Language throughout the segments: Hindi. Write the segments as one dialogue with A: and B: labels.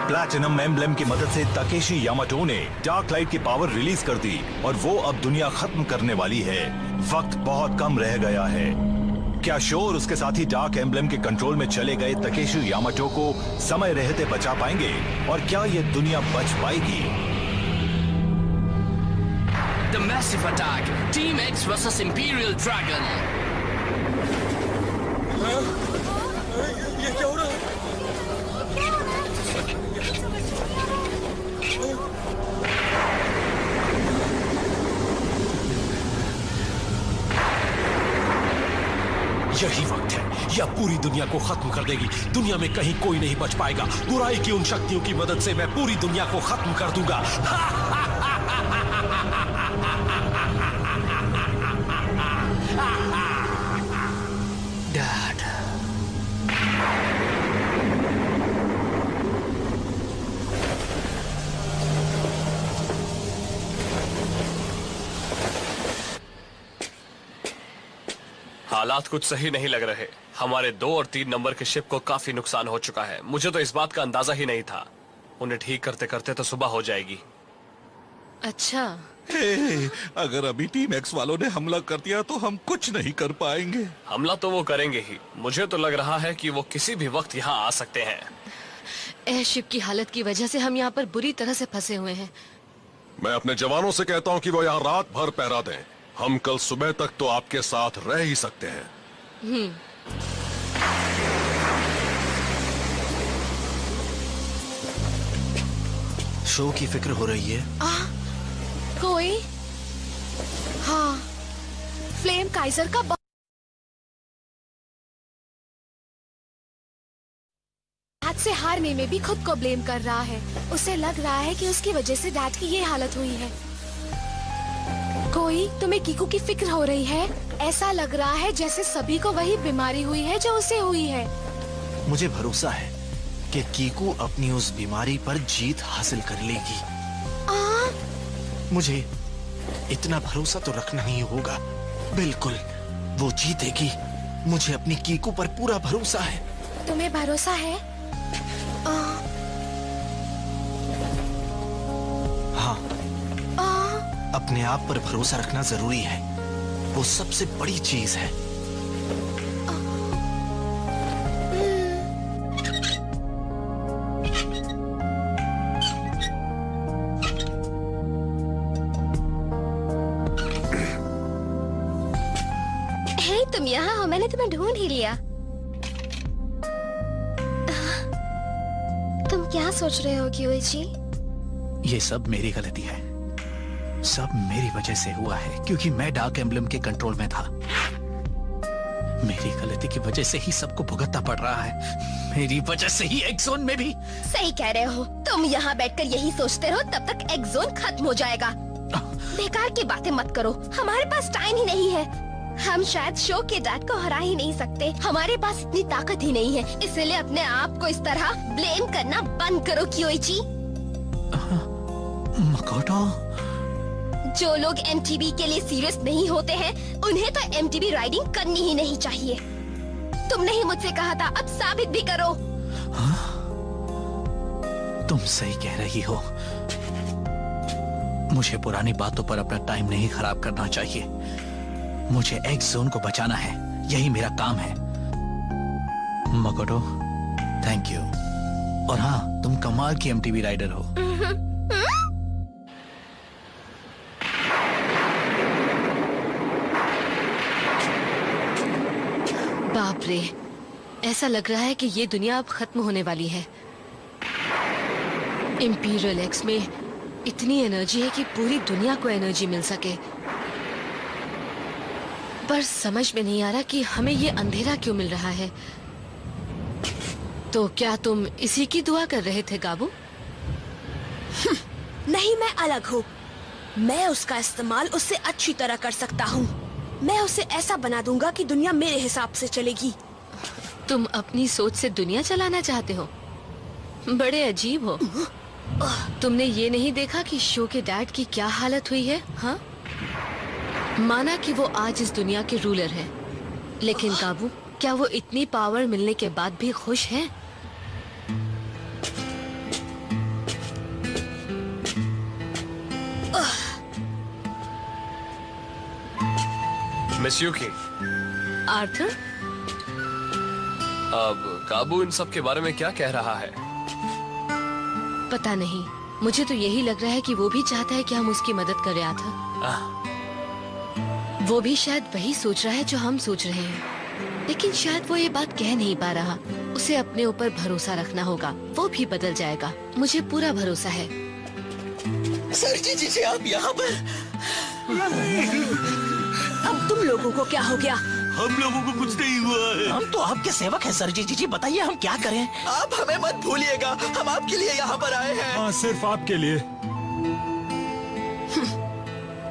A: प्लैटिनम एम्ब्लेम की मदद से ताकेशी यामाटो ने डार्क लाइट की पावर रिलीज कर दी और वो अब दुनिया खत्म करने वाली है। वक्त बहुत कम रह गया है। क्या शोर उसके साथी डार्क एम्ब्लेम के कंट्रोल में चले गए ताकेशी यामाटो को समय रहते बचा पाएंगे और क्या ये दुनिया बच पाएगी?
B: The massive attack, Team X versus Imperial Dragon.
C: ये क्या हो रहा है?
D: यही वक्त है, यह पूरी दुनिया को खत्म कर देगी। दुनिया में कहीं कोई नहीं बच पाएगा। बुराई की उन शक्तियों की मदद से मैं पूरी दुनिया को खत्म कर दूंगा।
B: Dad.
E: हालात कुछ सही नहीं लग रहे। हमारे 2 और 3 नंबर के शिप को काफी नुकसान हो चुका है। मुझे तो इस बात का अंदाजा ही नहीं था। उन्हें ठीक करते करते तो सुबह हो जाएगी।
F: अच्छा,
C: अगर अभी टीम एक्स वालों ने हमला कर दिया तो हम कुछ नहीं कर पाएंगे।
E: हमला तो वो करेंगे ही। मुझे तो लग रहा है कि वो किसी भी वक्त यहाँ आ सकते हैं।
F: एयरशिप की हालत की वजह से हम यहाँ पर बुरी तरह से फंसे हुए हैं।
G: मैं अपने जवानों से कहता हूँ कि वो यहाँ रात भर पहरा दें। हम कल सुबह तक तो आपके साथ रह ही सकते हैं।
D: शो की फिक्र हो रही है।
F: कोई? हाँ, फ्लेम काइजर का हाथ से हारने में भी खुद को ब्लेम कर रहा है। उसे लग रहा है कि उसकी वजह से डैड की ये हालत हुई है। कोई, तुम्हें कीकू की फिक्र हो रही है? ऐसा लग रहा है जैसे सभी को वही बीमारी हुई है जो उसे हुई है।
D: मुझे भरोसा है कि कीकू अपनी उस बीमारी पर जीत हासिल कर लेगी। मुझे इतना भरोसा तो रखना ही होगा। बिल्कुल, वो जीतेगी। मुझे अपनी कीकू पर पूरा भरोसा है।
F: तुम्हें भरोसा है?
D: हाँ, अपने आप पर भरोसा रखना जरूरी है। वो सबसे बड़ी चीज है।
F: तुम यहाँ हो, मैंने तुम्हें ढूंढ ही लिया। तुम क्या सोच रहे हो क्यूइची?
D: ये सब मेरी गलती है। सब मेरी वजह से हुआ है क्योंकि मैं डार्क एम्ब्लेम के कंट्रोल में था। मेरी गलती की वजह से ही सबको भुगतना पड़ रहा है। मेरी वजह से ही एक्सोन में भी।
F: सही कह रहे हो। तुम यहाँ बैठकर यही सोचते रहो तब तक एक्सोन खत्म हो जाएगा। बेकार की बातें मत करो। हमारे पास टाइम ही नहीं है। हम शायद शो के डैड को हरा ही नहीं सकते। हमारे पास इतनी ताकत ही नहीं है। इसलिए अपने आप को इस तरह ब्लेम करना बंद करो क्यूइची।
D: मकोटो,
F: जो लोग एमटीबी के लिए सीरियस नहीं होते हैं, उन्हें तो एमटीबी राइडिंग करनी ही नहीं चाहिए। तुमने ही मुझसे कहा था, अब साबित भी करो।
D: तुम सही कह रही हो। मुझे पुरानी बातों पर अपना टाइम नहीं खराब करना चाहिए। मुझे एक्स जोन को बचाना है। यही मेरा काम है। मकोटो, थैंक यू। और हाँ, तुम कमाल की एमटीबी राइडर हो।
F: बाप रे, ऐसा लग रहा है कि ये दुनिया अब खत्म होने वाली है। इंपीरियल एक्स में इतनी एनर्जी है कि पूरी दुनिया को एनर्जी मिल सके। पर समझ में नहीं आ रहा कि हमें ये अंधेरा क्यों मिल रहा है। तो क्या तुम इसी की दुआ कर रहे थे गाबू?
H: नहीं, मैं अलग हूँ। मैं उसका इस्तेमाल उससे अच्छी तरह कर सकता हूँ। मैं उसे ऐसा बना दूंगा कि दुनिया मेरे हिसाब से चलेगी।
F: तुम अपनी सोच से दुनिया चलाना चाहते हो? बड़े अजीब हो। तुमने ये नहीं देखा कि शो के डैड की क्या हालत हुई है? हाँ, माना कि वो आज इस दुनिया के रूलर हैं, लेकिन काबू, क्या वो इतनी पावर मिलने के बाद भी खुश हैं?
E: मिस यूकी,
H: आर्थर,
E: अब काबू इन सब के बारे में क्या कह रहा है?
H: पता नहीं, मुझे तो यही लग रहा है कि वो भी चाहता है कि हम उसकी मदद करें आर्थर। वो भी शायद वही सोच रहा है जो हम सोच रहे हैं, लेकिन शायद वो ये बात कह नहीं पा रहा। उसे अपने ऊपर भरोसा रखना होगा, वो भी बदल जाएगा, मुझे पूरा भरोसा है।
I: सर जी आप यहाँ पर?
H: अब तुम लोगों को क्या हो गया?
I: हम लोगों को कुछ नहीं हुआ है।
J: हम तो आपके सेवक हैं सर जी, बताइए हम क्या करें?
I: आप हमें मत भूलिएगा, हम आपके लिए यहाँ पर आए हैं।
A: हाँ, सिर्फ आपके लिए।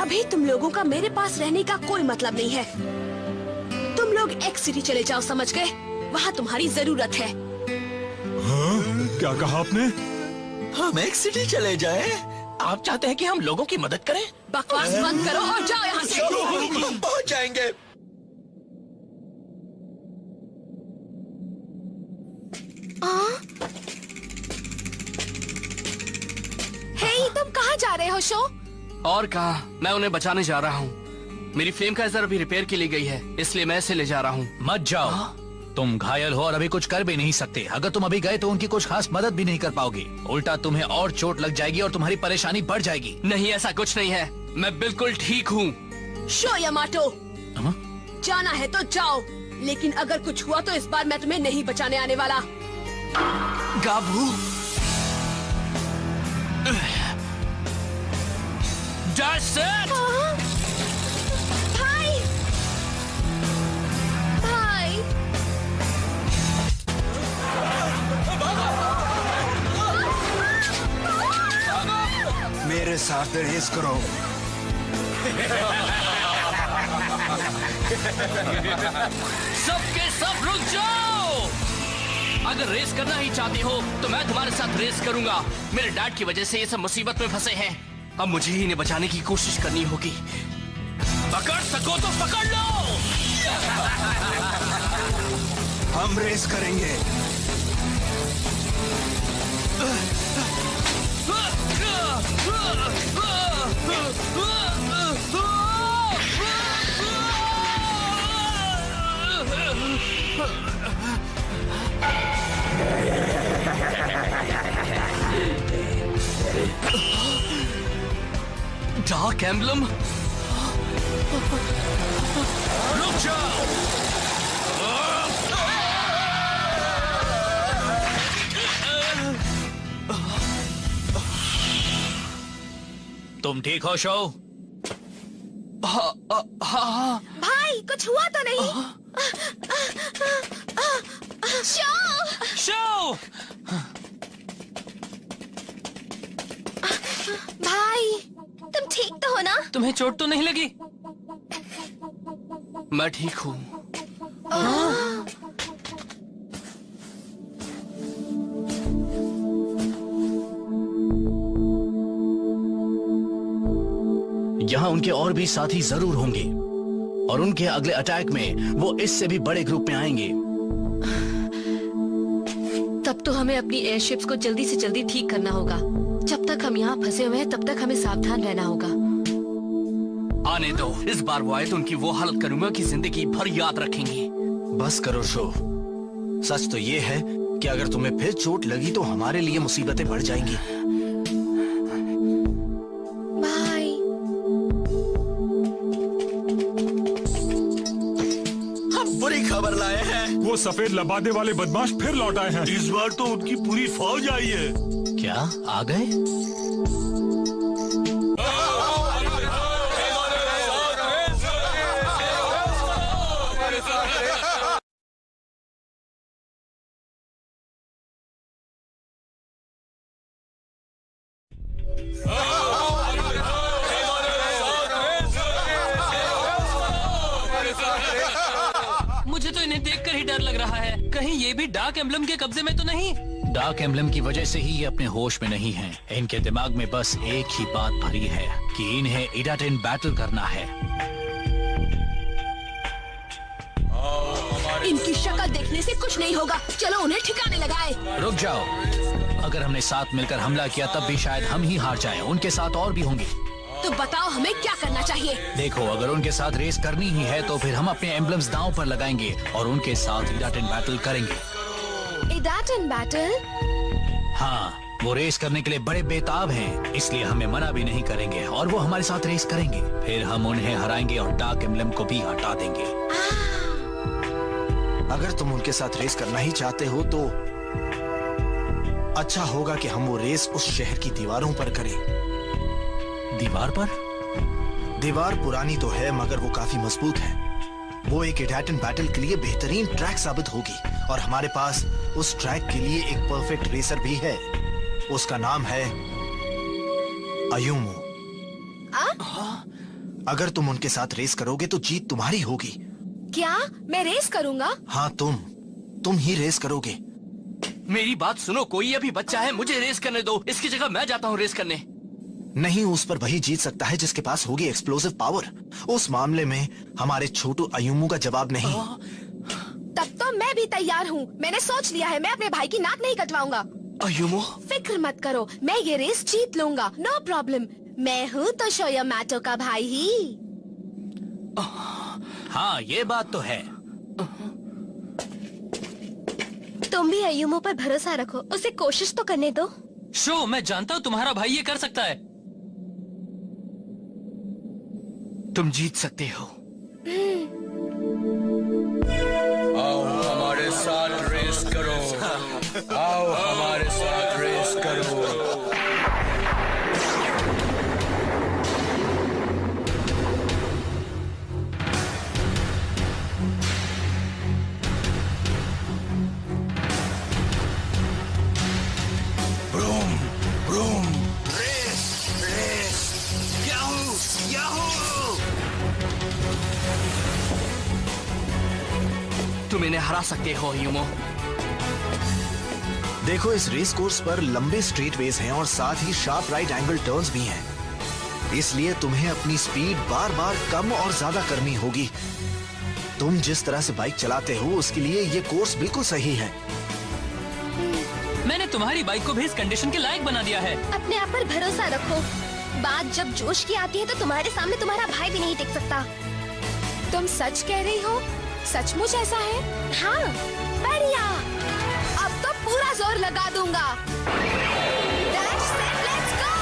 H: अभी तुम लोगों का मेरे पास रहने का कोई मतलब नहीं है। तुम लोग एक्स सिटी चले जाओ, समझ गए? वहाँ तुम्हारी जरूरत है।
A: हाँ? क्या कहा आपने?
I: हम एक्स सिटी चले जाएं?
J: आप चाहते हैं कि हम लोगों की मदद करें?
H: बकवास बंद करो और जाओ यहाँ से।
I: हम पहुँच जाएंगे।
F: हे, तुम कहाँ जा रहे हो शो?
B: और कहा, मैं उन्हें बचाने जा रहा हूँ। मेरी फ्लेम काइजर अभी रिपेयर के लिए गई है, इसलिए मैं इसे ले जा रहा हूँ।
D: मत जाओ, तुम घायल हो और अभी कुछ कर भी नहीं सकते। अगर तुम अभी गए तो उनकी कुछ खास मदद भी नहीं कर पाओगे, उल्टा तुम्हें और चोट लग जाएगी और तुम्हारी परेशानी बढ़ जाएगी।
B: नहीं, ऐसा कुछ नहीं है, मैं बिल्कुल ठीक हूँ।
H: शो यामाटो, जाना है तो जाओ, लेकिन अगर कुछ हुआ तो इस बार मैं तुम्हें नहीं बचाने आने वाला।
B: गाबू, That's it!
F: भाई, भाई,
I: मेरे साथ रेस करो।
B: सबके सब रुक जाओ। अगर रेस करना ही चाहते हो तो मैं तुम्हारे साथ रेस करूंगा। मेरे डैड की वजह से ये सब मुसीबत में फंसे हैं। अब मुझे ही इन्हें बचाने की कोशिश करनी होगी। पकड़ सको तो पकड़ लो।
I: हम रेस करेंगे।
B: डार्क एम्बलम, रुक जाओ।
D: तुम ठीक हो शो?
B: हाँ।
F: भाई, कुछ हुआ तो नहीं? शो!
B: शो!
F: भाई, तुम ठीक तो हो ना?
B: तुम्हें चोट तो नहीं लगी? मैं ठीक हूँ।
D: यहाँ उनके और भी साथी जरूर होंगे और उनके अगले अटैक में वो इससे भी बड़े ग्रुप में आएंगे।
H: तब तो हमें अपनी एयरशिप्स को जल्दी से जल्दी ठीक करना होगा। जब तक हम यहाँ फंसे हुए हैं तब तक हमें सावधान रहना होगा।
B: आने दो, इस बार वो आए तो उनकी वो हालत करूंगा कि जिंदगी भर याद रखेंगी।
D: बस करो शो। सच तो ये है कि अगर तुम्हें फिर चोट लगी तो हमारे लिए मुसीबतें बढ़ जाएंगी।
F: भाई,
I: हम बुरी खबर लाए हैं।
A: वो सफेद लबादे वाले बदमाश फिर लौट आए हैं।
I: इस बार तो उनकी पूरी फौज आई है।
D: क्या आ गए?
B: मुझे तो इन्हें देखकर ही डर लग रहा है। कहीं ये भी डार्क एम्बलम के कब्जे में तो नहीं?
D: डार्क एम्बलम की वजह से ही ये अपने होश में नहीं हैं। इनके दिमाग में बस एक ही बात भरी है कि इन्हें इडाटेन बैटल करना है।
H: इनकी शक्ल देखने से कुछ नहीं होगा, चलो उन्हें ठिकाने लगाए।
D: रुक जाओ, अगर हमने साथ मिलकर हमला किया तब भी शायद हम ही हार जाएं। उनके साथ और भी होंगे।
H: तो बताओ हमें क्या करना चाहिए।
D: देखो, अगर उनके साथ रेस करनी ही है तो फिर हम अपने एम्बलम्स दांव पर लगाएंगे और उनके साथ इडाटन बैटल करेंगे।
F: इडाटन बैटल?
D: हाँ, वो रेस करने के लिए बड़े बेताब हैं, इसलिए हमें मना भी नहीं करेंगे और वो हमारे साथ रेस करेंगे। फिर हम उन्हें हराएंगे और डार्क एम्बलम को भी हटा देंगे।
I: अगर तुम उनके साथ रेस करना ही चाहते हो तो अच्छा होगा कि हम वो रेस उस शहर की दीवारों पर करें।
D: दीवार पर?
I: दीवार पुरानी तो है मगर वो काफी मजबूत है। वो एक इडाटन बैटल के लिए बेहतरीन ट्रैक साबित होगी और हमारे पास उस ट्रैक के लिए एक परफेक्ट रेसर भी है। उसका नाम है अयुमो। अगर तुम उनके साथ रेस करोगे तो जीत तुम्हारी होगी।
F: क्या मैं रेस करूंगा?
I: हाँ, तुम ही रेस करोगे।
B: मेरी बात सुनो, कोई अभी बच्चा है, मुझे रेस करने दो। इसकी जगह मैं जाता हूँ रेस करने।
I: नहीं, उस पर वही जीत सकता है जिसके पास होगी एक्सप्लोसिव पावर। उस मामले में हमारे छोटू अयुमू का जवाब नहीं।
F: तब तो मैं भी तैयार हूँ। मैंने सोच लिया है, मैं अपने भाई की नाक नहीं कटवाऊंगा।
B: अयुमो,
F: फिक्र मत करो, मैं ये रेस जीत लूंगा। No problem. मैं हूँ तो शोयामाटो का भाई ही।
D: हाँ, ये बात तो है।
F: तुम भी अयुमो पर भरोसा रखो, उसे कोशिश तो करने दो।
J: शो, मैं जानता हूँ तुम्हारा भाई ये कर सकता है।
B: तुम जीत सकते हो।
K: आओ हमारे साथ रेस करो। आओ हमारे साथ रेस करो।
I: Vroom vroom, race race, yahoo yahoo.
B: तुम इन्हें हरा सकते हो अयुमो।
I: देखो, इस रेस कोर्स पर लंबे स्ट्रेट वेज हैं और साथ ही शार्प राइट एंगल टर्न्स भी हैं। इसलिए तुम्हें अपनी स्पीड बार बार कम और ज्यादा करनी होगी। तुम जिस तरह से बाइक चलाते हो उसके लिए ये कोर्स बिल्कुल सही है।
J: मैंने तुम्हारी बाइक को भी इस कंडीशन के लायक बना दिया है।
F: अपने आप पर भरोसा रखो। बात जब जोश की आती है तो तुम्हारे सामने तुम्हारा भाई भी नहीं टिक सकता। तुम सच कह रही हो? सचमुच ऐसा है? हाँ, बढ़िया। अब तो पूरा जोर लगा दूंगा। That's it, let's go!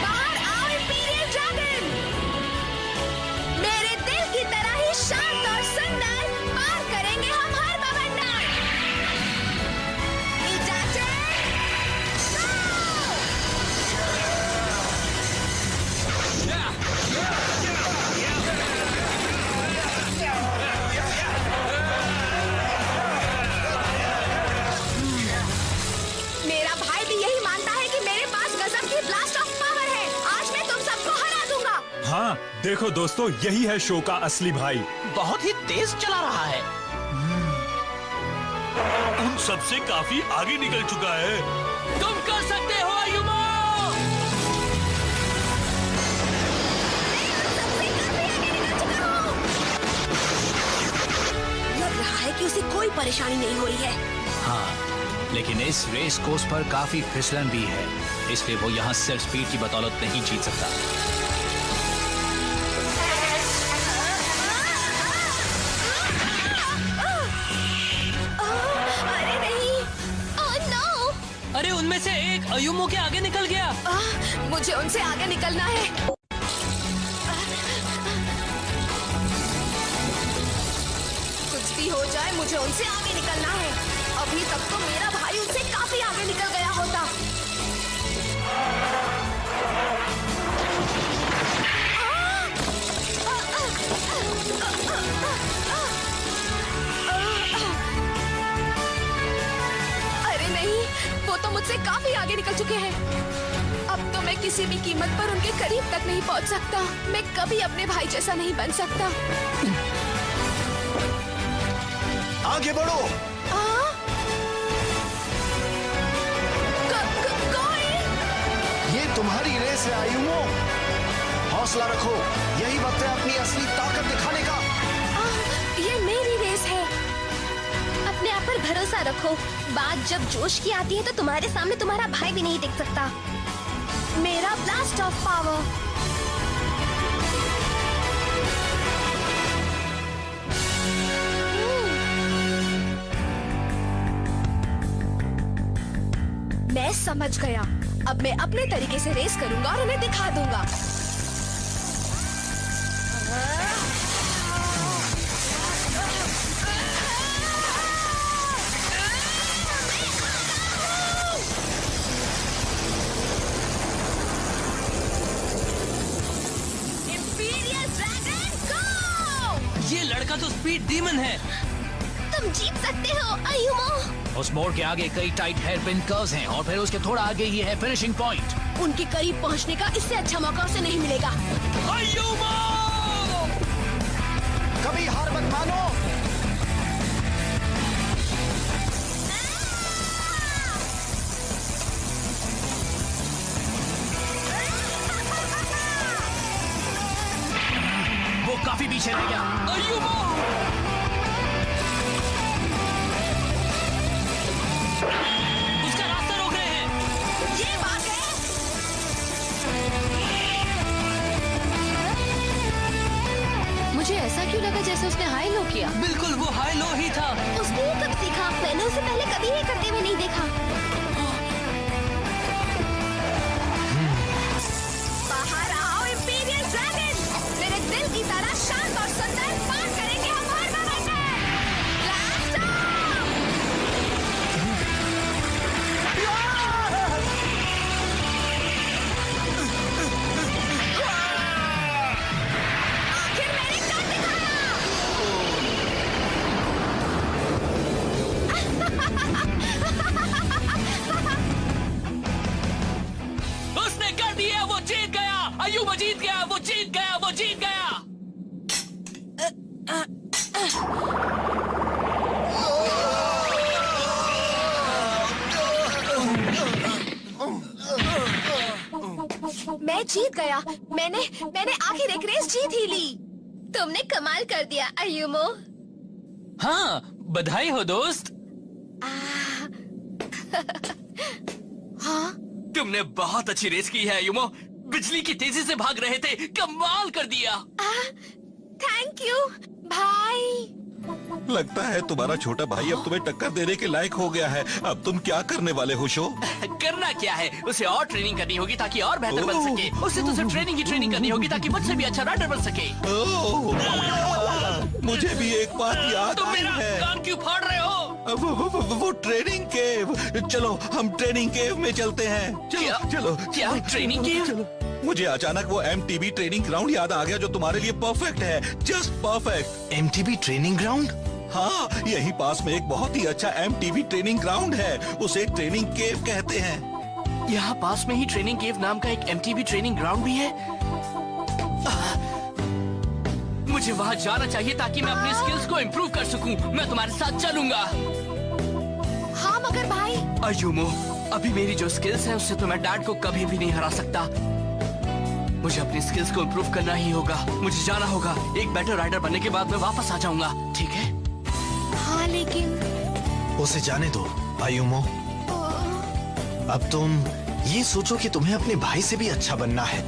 F: बाहर आओ इंपीरियल ड्रैगन। मेरे दिल की तरह ही शांत और सुंदर, पार करेंगे हम हर बवंडर। इडाटन, मेरा भाई भी यही मानता है कि मेरे पास गजब की ब्लास्ट ऑफ पावर है। आज मैं तुम सबको हरा दूंगा।
L: हाँ, देखो दोस्तों, यही है शो का असली भाई।
J: बहुत ही तेज चला रहा है।
C: उन सबसे काफी आगे निकल चुका है।
B: तुम कर सकते हो अयुमो।
F: लग रहा है कि उसे कोई परेशानी नहीं हुई है।
D: हाँ, लेकिन इस रेस कोर्स पर काफी फिसलन भी है, इसलिए वो यहाँ सिर्फ स्पीड की बदौलत नहीं जीत सकता।
F: अरे नहीं, ओह नो!
J: अरे उनमें से एक अयुमो के आगे निकल गया।
F: मुझे उनसे आगे निकलना है। कुछ भी हो जाए, मुझे उनसे आगे निकलना है। अभी तक तो मेरा भाई उनसे काफी आगे निकल गया होता। अरे नहीं, वो तो मुझसे काफी आगे निकल चुके हैं। अब तो मैं किसी भी कीमत पर उनके करीब तक नहीं पहुंच सकता। मैं कभी अपने भाई जैसा नहीं बन सकता।
I: आगे बढ़ो। ये तुम्हारी रेस है आयुमो, हौसला रखो, यही वक्त है अपनी असली ताकत दिखाने का।
F: ये मेरी रेस है, अपने आप पर भरोसा रखो। बात जब जोश की आती है तो तुम्हारे सामने तुम्हारा भाई भी नहीं टिक सकता। मेरा ब्लास्ट ऑफ पावर। मैं समझ गया, अब मैं अपने तरीके से रेस करूंगा और उन्हें दिखा दूंगा।
J: ये लड़का तो स्पीड डीमन है।
F: तुम जीत सकते हो आयुमो।
D: उस मोड़ के आगे कई टाइट हेयरपिन कर्व्स हैं और फिर उसके थोड़ा आगे ही है फिनिशिंग पॉइंट।
F: उनके करीब पहुंचने का इससे अच्छा मौका उसे नहीं मिलेगा।
J: आयुमो!
I: कभी हार मत मानो।
D: वो काफी पीछे रह गया।
J: आयुमो! उसका रास्ता रोक रहे हैं।
F: ये बात है।
H: मुझे ऐसा क्यों लगा जैसे उसने हाई लो किया?
J: बिल्कुल वो हाई लो ही था।
F: उसने ये कब सीखा? मैंने उसे पहले कभी ये करते हुए नहीं देखा। बाहर आओ इंपीरियल ड्रैगन, मेरे दिल की तरह शांत और सुंदर पार करेंगे हम और बदलकर। Blast of! आखिर मैंने कर दिखाया।
J: उसने कर दिया, वो जीत गया। आयुमो जीत गया, वो जीत गया, वो जीत गया।
F: मैं जीत गया। मैंने आखिर एक रेस जीत ही ली। तुमने कमाल कर दिया आयुमो।
J: हाँ, बधाई हो दोस्त।
F: हाँ,
B: तुमने बहुत अच्छी रेस की है आयुमो। बिजली की तेजी से भाग रहे थे, कमाल कर दिया।
F: थैंक यू भाई।
C: लगता है तुम्हारा छोटा भाई अब तुम्हें टक्कर देने के लायक हो गया है। अब तुम क्या करने वाले हो शो?
B: करना क्या है, उसे और ट्रेनिंग करनी होगी ताकि और बेहतर बन सके। उसे तो सिर्फ ट्रेनिंग ही ट्रेनिंग करनी होगी ताकि मुझसे भी अच्छा राइडर बन सके।
C: मुझे भी एक बात याद
B: तुम
C: आई
B: मेरा
C: है।
B: कान क्यों फाड़ रहे हो?
C: वो ट्रेनिंग केव। चलो हम ट्रेनिंग केव में चलते हैं। चलो चलो।
B: क्या ट्रेनिंग केव?
C: चलो। मुझे अचानक वो MTV ट्रेनिंग ग्राउंड याद आ गया जो तुम्हारे लिए परफेक्ट है, just perfect.
I: MTV training ground?
C: हाँ, यही पास में एक बहुत ही अच्छा MTV ट्रेनिंग ग्राउंड है, उसे ट्रेनिंग केव कहते हैं।
B: यहाँ पास में ही ट्रेनिंग केव नाम का एक MTV ट्रेनिंग ग्राउंड भी है। मुझे वहाँ जाना चाहिए ताकि मैं अपनी स्किल्स को इम्प्रूव कर सकूं। मैं तुम्हारे साथ चलूंगा।
F: हाँ मगर भाई।
B: आयुमो, अभी मेरी जो स्किल्स हैं उससे तो मैं डैड को कभी भी नहीं हरा सकता। मुझे अपनी स्किल्स को इम्प्रूव करना ही होगा। मुझे जाना होगा। एक बेटर राइडर बनने के बाद मैं वापस आ जाऊंगा, ठीक है?
F: हाँ लेकिन
I: उसे जाने दो आयुमो। अब तुम ये सोचो कि तुम्हें अपने भाई से भी अच्छा बनना है।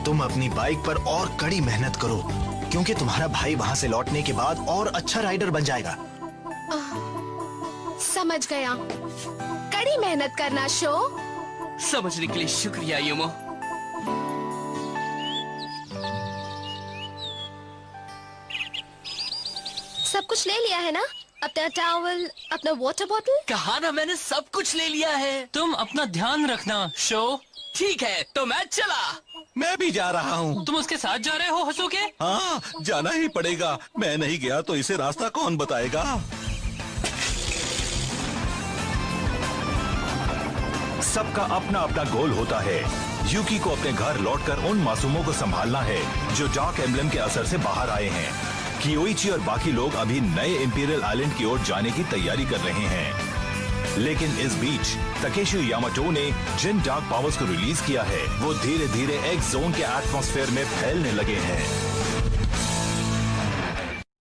I: तुम अपनी बाइक पर और कड़ी मेहनत करो, क्योंकि तुम्हारा भाई वहाँ से लौटने के बाद और अच्छा राइडर बन जाएगा।
F: समझ गया। कड़ी मेहनत करना शो।
B: समझने के लिए शुक्रिया आयुमो।
F: सब कुछ ले लिया है ना? अपना टॉवल, अपना वाटर बॉटल?
B: कहा ना मैंने सब कुछ ले लिया है।
J: तुम अपना ध्यान रखना शो।
B: ठीक है, तो मैं चला।
C: मैं भी जा रहा हूँ।
J: तुम उसके साथ जा रहे हो हसुके?
C: हाँ, जाना ही पड़ेगा। मैं नहीं गया तो इसे रास्ता कौन बताएगा?
A: सबका अपना अपना गोल होता है। यूकी को अपने घर लौटकर उन मासूमों को संभालना है जो डार्क एम्बलम के असर से बाहर आए हैं। कियोइची और बाकी लोग अभी नए इंपीरियल आइलैंड की ओर जाने की तैयारी कर रहे हैं। लेकिन इस बीच तकेशी यामाटो ने जिन डार्क पावर्स को रिलीज किया है वो धीरे धीरे एक्स जोन के एटमॉस्फेयर में फैलने लगे हैं।